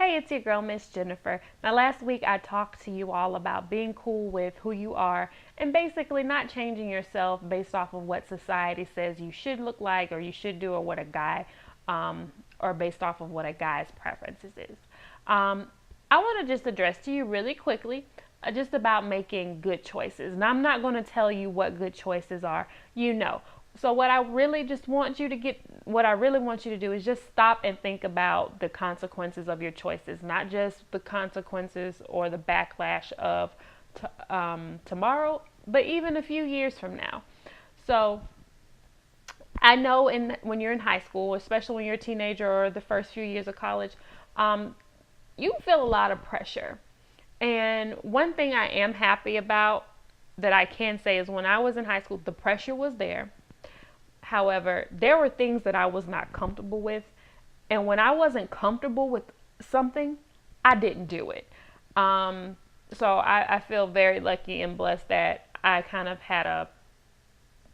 Hey, it's your girl, Miss Jennifer. Now, last week I talked to you all about being cool with who you are and basically not changing yourself based off of what society says you should look like or you should do, or what a guy, or based off of what a guy's preferences is. Um, I want to just address to you really quickly just about making good choices. Now, I'm not going to tell you what good choices are, you know. So what I really want you to do is just stop and think about the consequences of your choices, not just the consequences or the backlash of tomorrow, but even a few years from now. So I know when you're in high school, especially when you're a teenager or the first few years of college, um, you feel a lot of pressure. And one thing I am happy about that I can say is when I was in high school, the pressure was there. However, there were things that I was not comfortable with. And when I wasn't comfortable with something, I didn't do it. So I feel very lucky and blessed that I kind of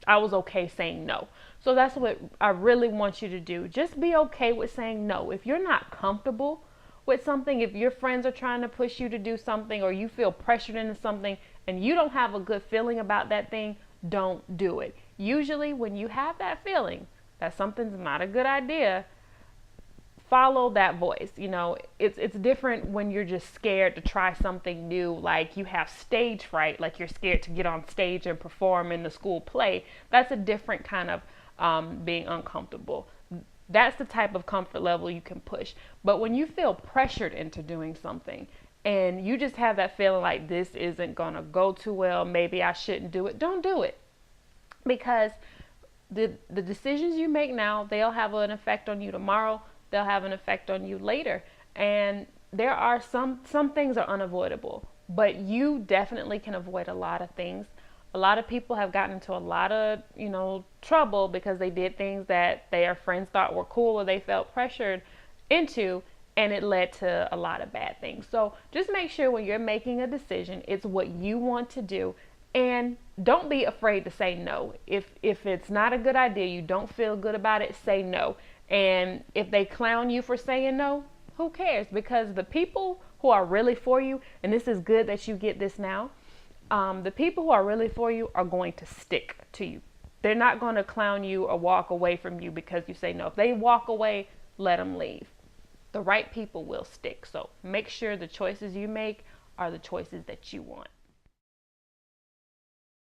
I was okay saying no. So that's what I really want you to do. Just be okay with saying no. If you're not comfortable with something, if your friends are trying to push you to do something or you feel pressured into something and you don't have a good feeling about that thing, don't do it. Usually, when you have that feeling that something's not a good idea, follow that voice. You know, it's different when you're just scared to try something new, like you have stage fright, like you're scared to get on stage and perform in the school play. That's a different kind of being uncomfortable. That's the type of comfort level you can push. But when you feel pressured into doing something and you just have that feeling like this isn't gonna go too well, maybe I shouldn't do it, don't do it. Because the decisions you make now, they'll have an effect on you tomorrow, they'll have an effect on you later. And there are some things are unavoidable, but you definitely can avoid a lot of things. A lot of people have gotten into a lot of, trouble because they did things that their friends thought were cool or they felt pressured into, and it led to a lot of bad things. So just make sure when you're making a decision, it's what you want to do, and don't be afraid to say no. If it's not a good idea, you don't feel good about it, say no. And if they clown you for saying no, who cares? Because the people who are really for you, and this is good that you get this now, the people who are really for you are going to stick to you. They're not going to clown you or walk away from you because you say no. If they walk away, let them leave. The right people will stick. So make sure the choices you make are the choices that you want.